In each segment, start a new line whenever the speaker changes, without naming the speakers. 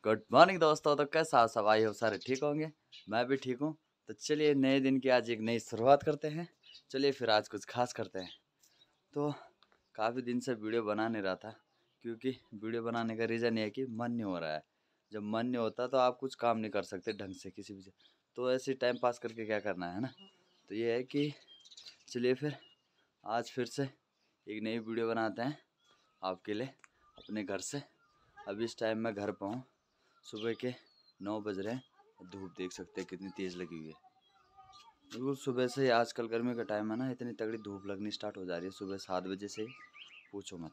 Good morning दोस्तों। तो कैसा सब आई हो, सारे ठीक होंगे, मैं भी ठीक हूँ। तो चलिए नए दिन की आज एक नई शुरुआत करते हैं। चलिए फिर आज कुछ खास करते हैं। तो काफ़ी दिन से वीडियो बना नहीं रहा था, क्योंकि वीडियो बनाने का रीज़न ये है कि मन नहीं हो रहा है। जब मन नहीं होता तो आप कुछ काम नहीं कर सकते ढंग से किसी भी, तो ऐसे टाइम पास करके क्या करना है ना। तो ये है कि चलिए फिर आज फिर से एक नई वीडियो बनाते हैं आपके लिए अपने घर से। अभी इस टाइम मैं घर पर हूँ, सुबह के 9 बज रहे हैं। धूप देख सकते हैं कितनी तेज़ लगी हुई है। बिल्कुल सुबह से ही, आजकल गर्मी का टाइम है ना, इतनी तगड़ी धूप लगनी स्टार्ट हो जा रही है सुबह 7 बजे से ही, पूछो मत।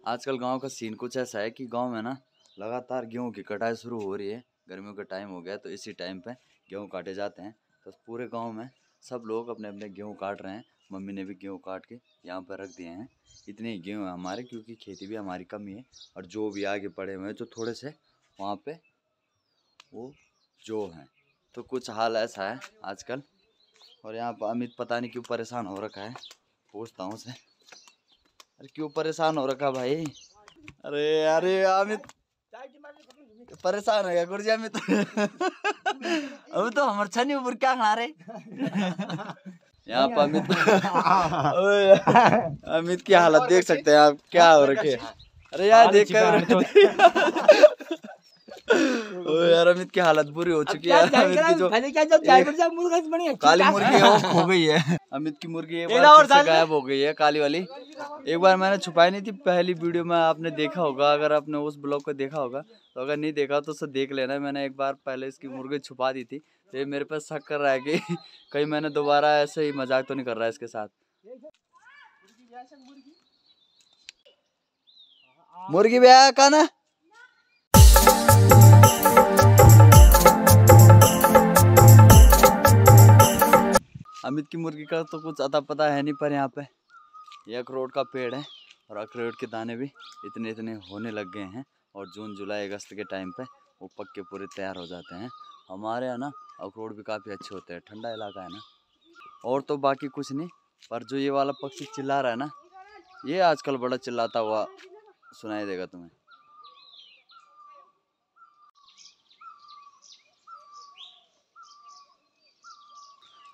आजकल गांव का सीन कुछ ऐसा है कि गांव में ना लगातार गेहूं की कटाई शुरू हो रही है। गर्मियों का टाइम हो गया तो इसी टाइम पे गेहूं काटे जाते हैं। तो पूरे गांव में सब लोग अपने अपने गेहूं काट रहे हैं। मम्मी ने भी गेहूं काट के यहाँ पर रख दिए हैं। इतने ही गेहूं है हमारे, क्योंकि खेती भी हमारी कम ही है। और जो भी आगे पड़े हुए हैं जो थोड़े से, वहाँ पे वो जो हैं। तो कुछ हाल ऐसा है आजकल। और यहाँ पर अमित पता नहीं क्यों परेशान हो रखा है, पूछता हूँ उसे। अरे क्यों परेशान हो रखा भाई? अरे अरे अमित परेशान हो गया गुरुजी अमित। अब तो हमारे छनी ऊपर क्या खा रहे यहाँ पर अमित। अमित की हालत देख सकते हैं आप, क्या हो रखी है। अरे यार देख कर यार अमित की हालत बुरी हो चुकी है। अमित की जो काली मुर्गी है वो खो गई है। अमित की मुर्गी एक बार फिर से गायब हो गई है, काली वाली। एक बार मैंने छुपाई नहीं थी, पहली वीडियो में आपने देखा होगा, अगर आपने उस ब्लॉग को देखा होगा। तो अगर नहीं देखा तो उसे देख लेना। मैंने एक बार पहले इसकी मुर्गी छुपा दी थी। तो ये मेरे पे शक कर रहा है कि कहीं मैंने दोबारा ऐसे ही मजाक तो नहीं कर रहा है इसके साथ। मुर्गी ब्याह का ना अमित की मुर्गी का तो कुछ अता पता है नहीं। पर यहाँ पे ये अखरोट का पेड़ है और अखरोट के दाने भी इतने इतने होने लग गए हैं। और जून जुलाई अगस्त के टाइम पे वो पक के पूरे तैयार हो जाते हैं। हमारे यहाँ ना अखरोट भी काफ़ी अच्छे होते हैं, ठंडा इलाका है ना। और तो बाकी कुछ नहीं, पर जो ये वाला पक्षी चिल्ला रहा है ना, ये आजकल बड़ा चिल्लाता हुआ सुनाई देगा तुम्हें।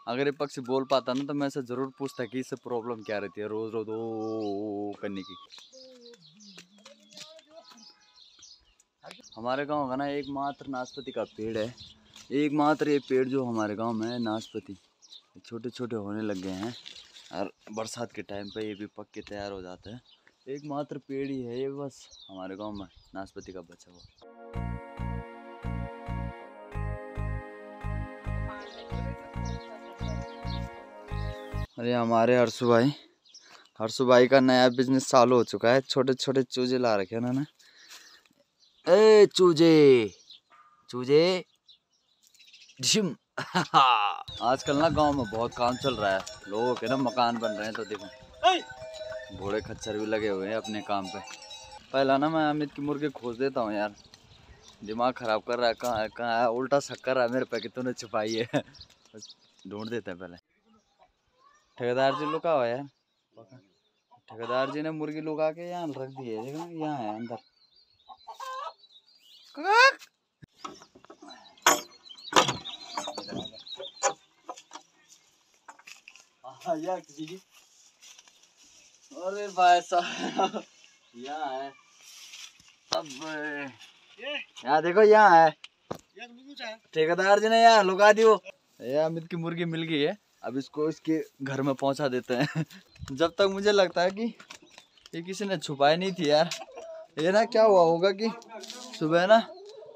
अगर ये पक्षी बोल पाता ना तो मैं इसे जरूर पूछता कि इससे प्रॉब्लम क्या रहती है रोज रोज ओ करने की। हमारे गांव का ना एकमात्र नाशपाती का पेड़ है। एकमात्र ये पेड़ जो हमारे गांव में है नाशपाती, छोटे छोटे होने लग गए हैं। और बरसात के टाइम पे ये भी पक के तैयार हो जाते हैं। एकमात्र पेड़ ही है ये बस हमारे गांव में नाशपाती का बचा हुआ। अरे हमारे हर्षु भाई का नया बिजनेस चालू हो चुका है। छोटे छोटे चूजे ला रखे हैं ना। ए चूजे चूजे झिम। आजकल ना गांव में बहुत काम चल रहा है, लोगों के ना मकान बन रहे हैं। तो देखो घोड़े खच्चर भी लगे हुए हैं अपने काम पे। पहला ना मैं अमित की मुर्गी खोज देता हूँ यार, दिमाग खराब कर रहा है। कहाँ है, उल्टा शक कर रहा है मेरे पे कि तूने छुपाई है। ढूंढ देते हैं पहले। ठेकेदार जी लुका हुआ यार, ठेकेदार जी ने मुर्गी लुका के यहाँ रख दी है। देखो यहाँ है अंदर। अरे भाई साहब यहाँ है। अब यहाँ देखो यहाँ है, ठेकेदार जी ने यहाँ लुका दी। वो अमित की मुर्गी मिल गई है। अब इसको इसके घर में पहुंचा देते हैं। जब तक मुझे लगता है कि ये किसी ने छुपाई नहीं थी यार। ये ना क्या हुआ होगा कि सुबह ना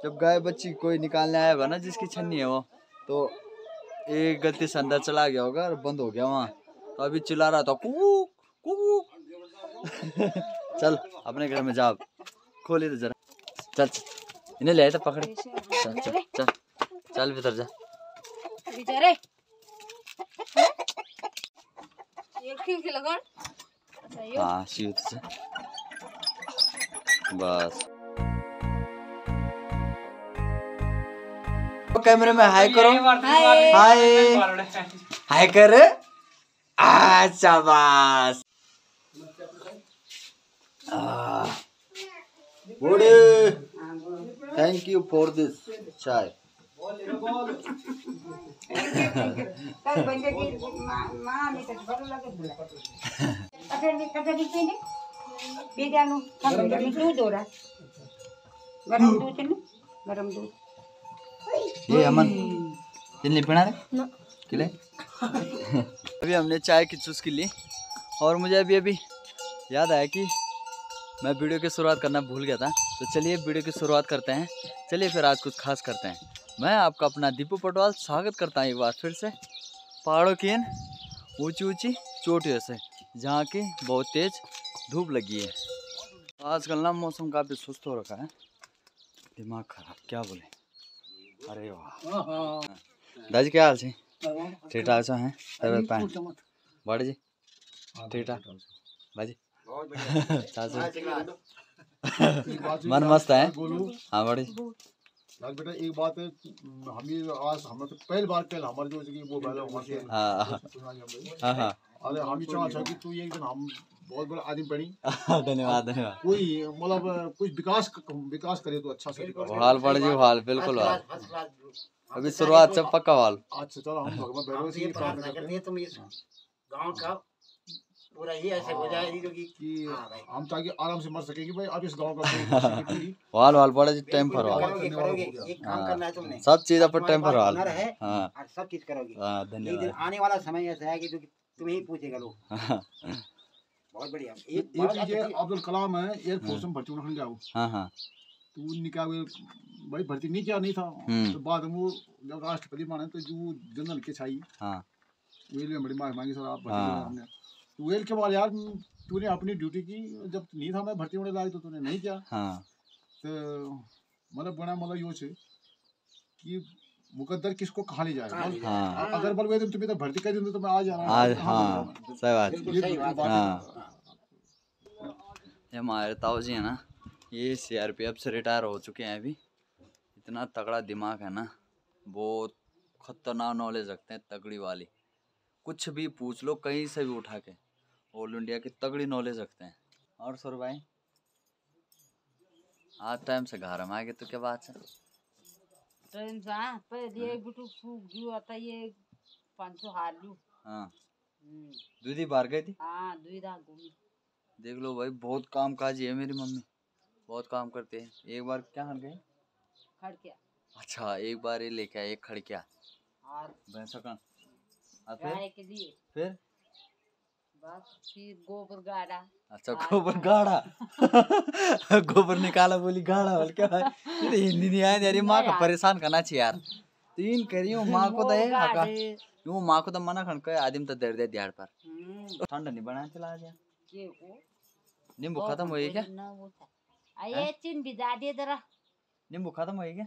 जब गाय बच्ची कोई निकालने आया होगा ना, जिसकी छन्नी है वो, तो एक गलती से अंदर चला गया होगा और बंद हो गया वहाँ। तो अभी चिल्ला रहा था कुकू कुकू। चल अपने घर में जा, खोली तो जरा। चल इन्हें ले तो पकड़। चल चल चल चल भीतर जा। हाँ शीत से बस। कैमरे में हाय करो, हाय हाय कर। अच्छा बस बूढ़े थैंक यू फॉर दिस चाय। ये अमन नहीं पीना रे किले। अभी हमने चाय की चुस्की ली और मुझे अभी याद आया कि मैं वीडियो की शुरुआत करना भूल गया था। तो चलिए वीडियो की शुरुआत करते हैं। चलिए फिर आज कुछ खास करते हैं। मैं आपका अपना दीपू पटवाल स्वागत करता हूँ एक बार फिर से पहाड़ों की इन ऊंची ऊंची चोटियों से, जहाँ की बहुत तेज धूप लगी है। आजकल ना मौसम काफ़ी सुस्त हो रखा है, दिमाग खराब क्या बोले। अरे वाह दाजी क्या हाल है? ठीक ठाक से हैं तबियत पानी बड़े जी ठीक ठाक बाजी मन मस्त है। हाँ बड़े
बेटा एक बात है, हम ये आज हम तो पहली बार हमारे जो वो हमारे
हाँ हाँ
अरे हम चाह कि तू एक दिन हम बहुत बड़ा आदमी बनी।
धन्यवाद धन्यवाद।
कोई मतलब कुछ विकास करे तो अच्छा से
हाल पड़ जी हाल बिल्कुल हाल अभी शुरुआत से पक्का हाल।
अच्छा चलो हम भगवान भैरव से प्रार्थना करते हैं तुम इस गांव का पूरा ही ऐसे हो जाए कि हम ताकि आराम से मर सकेंगे भाई। अब इस गांव का
वाल वाल पड़े जी टाइम पर वाल
एक काम करना है तुमने,
सब चीज अपन टाइम पर वाल
है
हाँ
सब चीज करोगे।
धन्यवाद।
आने वाला समय ऐसा है कि तुम ही पूछेगा लोग। बहुत बढ़िया।
एक अब्दुल कलाम है एयरफोर्स में भर्ती होने जाओ।
हाँ हाँ
तो निकाह भाई भर्ती नहीं किया नहीं था। तो बाद में वो जब राष्ट्रपति बने तो जो जनरल के चाहिए हाँ वेल में बड़ी मांगी सर आप भर्ती हमने तो वेल के बाद यार तूने अपनी ड्यूटी की। जब नहीं था मैं भर्ती होने लायक तो तूने नहीं किया। हाँ तो मतलब बड़ा मतलब यो छे कि मुकद्दर किसको कहाँ ले जाएगा। हाँ अगर बल वे तुम्हें तो भर्ती कर देंगे तो मैं आ जाना आज। हाँ सही बात हाँ।
ये हमारे ताऊ जी है ना, ये सीआरपीएफ से रिटायर हो चुके हैं। अभी इतना तगड़ा दिमाग है ना, बहुत खतरनाक नॉलेज रखते हैं तगड़ी वाली। कुछ भी पूछ लो कहीं से भी उठा के, ऑल इंडिया की तगड़ी नॉलेज रखते हैं। और सर भाई आज टाइम से घर में आ गए तो क्या बात है?
ट्रेन से पर ये बिटू सूख जो आता ये 500 हार लू।
हाँ दूधी बाहर गई थी।
हाँ दूधा घूमी
देख लो भाई बहुत काम काजी है मेरी मम्मी, बहुत काम करते हैं। एक बार क्या हार गए
खड़किया।
अच्छा एक बार ये लेके आए एक खड़किया भैंसा का
गाय के लिए
फिर
बस फिर गोबर गाड़ा।
अच्छा गोबर गाड़ा गोबर निकाला बोली गाड़ा बोल क्या भाई ये हिंदी नहीं आया यार। माँ को परेशान करना चाहिए यार। तीन कह रही हूँ माँ को तो है यूँ माँ को तो मना खन के आदिम तो दर्द है दिहाड़ पर ठंडा नहीं बनाया चला गया। नींबू खत्म हो गई क्या?
ये चिन भिजा दिए जरा।
नींबू खत्म हो गई क्या?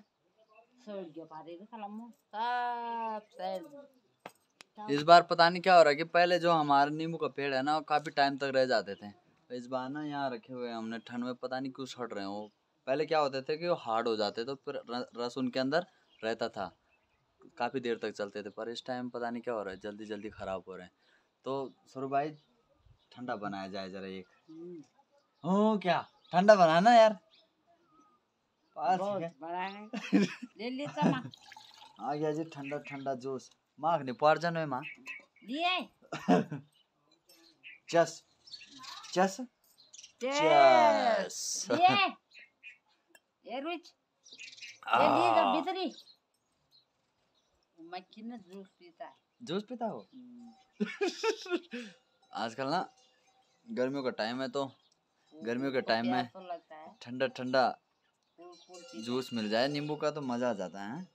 इस बार पता नहीं क्या हो रहा है कि पहले जो हमारे नींबू का पेड़ है ना काफी टाइम तक रह जाते थे। इस बार ना यहाँ रखे हुए हमने ठंड में पता नहीं क्यों सड़ रहे हैं वो। पहले क्या होते थे कि वो हार्ड हो जाते तो फिर रस उनके अंदर रहता था, काफी देर तक चलते थे। पर इस टाइम पता नहीं क्या हो रहा है जल्दी जल्दी खराब हो रहे हैं। तो सुरु भाई ठंडा बनाया जाए जरा एक। हो क्या ठंडा बनाना यार
ले लेता माँ
आ गया जी ठंडा ठंडा जूस। माँ नहीं पार जानो है माँ
लिए
चस चस
चस ये रुच ये ली जब भीतरी मैं कितना जूस पीता
हो आजकल ना गर्मियों का टाइम है तो गर्मियों के टाइम में ठंडा ठंडा जूस मिल जाए नींबू का तो मजा आ जाता है।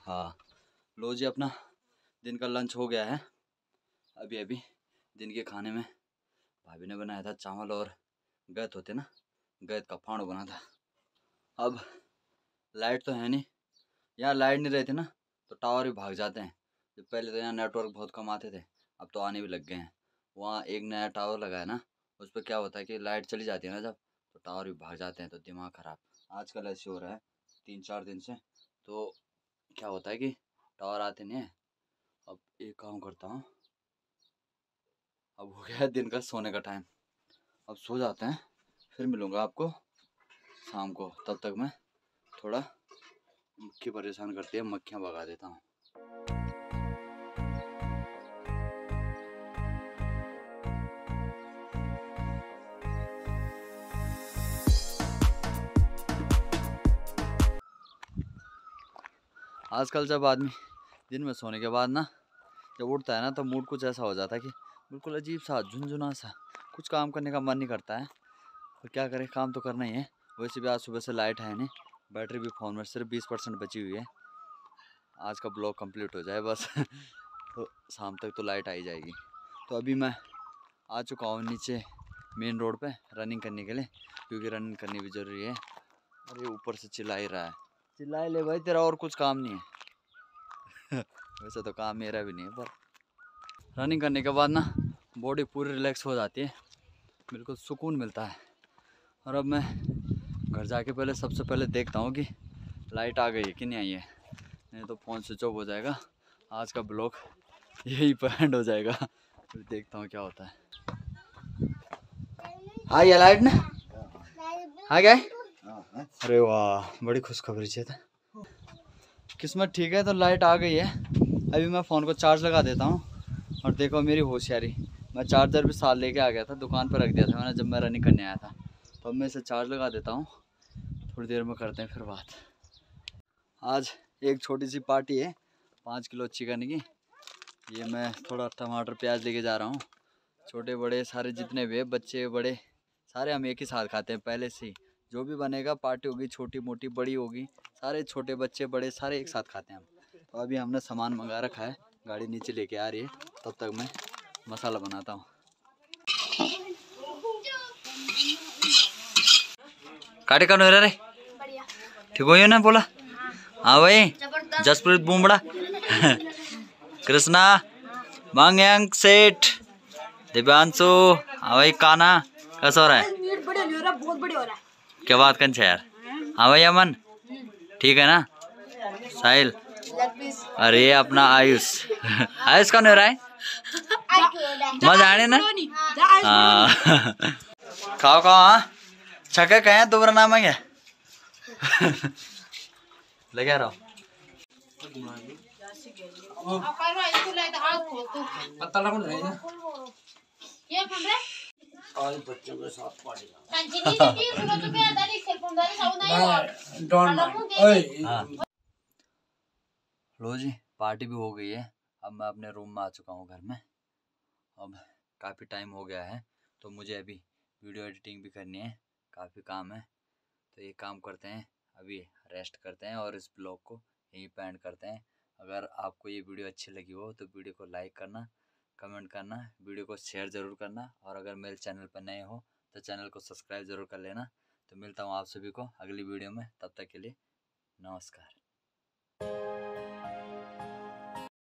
हाँ लो जी अपना दिन का लंच हो गया है। अभी अभी दिन के खाने में भाभी ने बनाया था चावल और गैत होते ना गैत का फाड़ू बना था। अब लाइट तो है नहीं, यहाँ लाइट नहीं रहती ना तो टावर भी भाग जाते हैं। तो पहले तो यहाँ नेटवर्क बहुत कम आते थे, अब तो आने भी लग गए हैं। वहाँ एक नया टावर लगा है ना, उस पर क्या होता है कि लाइट चली जाती है ना जब तो टावर भी भाग जाते हैं। तो दिमाग ख़राब आजकल ऐसे हो रहा है 3-4 दिन से। तो क्या होता है कि टावर आते नहीं है। अब एक काम करता हूँ, अब हो गया है दिन का सोने का टाइम, अब सो जाते हैं, फिर मिलूँगा आपको शाम को। तब तक मैं थोड़ा मक्खी परेशान करती है, मक्खियाँ भगा देता हूँ। आजकल जब आदमी दिन में सोने के बाद ना जब उठता है ना तो मूड कुछ ऐसा हो जाता है कि बिल्कुल अजीब सा, झुनझुना सा, कुछ काम करने का मन नहीं करता है। और क्या करें, काम तो करना ही है। वैसे भी आज सुबह से लाइट है नहीं, बैटरी भी फ़ोन में सिर्फ 20% बची हुई है। आज का ब्लॉग कंप्लीट हो जाए बस तो शाम तक तो लाइट आ ही जाएगी। तो अभी मैं आ चुका हूँ नीचे मेन रोड पे रनिंग करने के लिए, क्योंकि रनिंग करनी भी ज़रूरी है। और ये ऊपर से चिल्ला ही रहा है, चिल्ला ले भाई, तेरा और कुछ काम नहीं है वैसे तो काम मेरा भी नहीं है, पर रनिंग करने के बाद ना बॉडी पूरी रिलैक्स हो जाती है, बिल्कुल सुकून मिलता है। और अब मैं घर जाके पहले सबसे पहले देखता हूँ कि लाइट आ गई है कि नहीं आई है, नहीं तो फ़ोन स्विच ऑफ हो जाएगा, आज का ब्लॉग यही पर एंड हो जाएगा। फिर देखता हूँ क्या होता है। आ गया लाइट ना, आ गया। अरे वाह, बड़ी खुशखबरी था, किस्मत ठीक है तो लाइट आ गई है। अभी मैं फ़ोन को चार्ज लगा देता हूँ। और देखो मेरी होशियारी, मैं चार्जर भी साथ लेके आ गया था, दुकान पर रख दिया था मैंने जब मैं रनिंग करने आया था। तो अब मैं इसे चार्ज लगा देता हूँ, थोड़ी देर में करते हैं फिर बात। आज एक छोटी सी पार्टी है 5 किलो चिकन की। ये मैं थोड़ा टमाटर प्याज लेके जा रहा हूँ। छोटे बड़े सारे जितने भी बच्चे बड़े सारे हम एक ही साथ खाते हैं पहले से ही। जो भी बनेगा पार्टी होगी, छोटी मोटी बड़ी होगी, सारे छोटे बच्चे बड़े सारे एक साथ खाते हैं हम। तो अभी हमने सामान मंगा रखा है, गाड़ी नीचे लेके आ रही है, तब तक मैं मसाला बनाता हूँ। काटे का रे ठीक हो ना बोला। हाँ भाई, जसप्रीत बुमड़ा कृष्णा मांग्यांग सेठ दिव्यांशु, हाँ भाई काना कैसा हो रहा है? बहुत बढ़िया हो रहा है। क्या बात कर यार। हाँ भाई अमन ठीक है ना? साहिल, अरे अपना आयुष आयुष कौन हो रहा है? मजा आने ना। खाओ खाओ, हाँ छके कहे दोबारा नाम है क्या लेके आ रहा हूँ।
आज बच्चों के साथ पार्टी
लो जी, पार्टी भी हो गई है। अब मैं अपने रूम में आ चुका हूँ घर में। अब काफ़ी टाइम हो गया है तो मुझे अभी वीडियो एडिटिंग भी करनी है, काफ़ी काम है। तो ये काम करते हैं, अभी रेस्ट करते हैं और इस ब्लॉग को यहीं पे एंड करते हैं। अगर आपको ये वीडियो अच्छी लगी हो तो वीडियो को लाइक करना, कमेंट करना, वीडियो को शेयर ज़रूर करना। और अगर मेरे चैनल पर नए हो तो चैनल को सब्सक्राइब ज़रूर कर लेना। तो मिलता हूँ आप सभी को अगली वीडियो में, तब तक के लिए नमस्कार।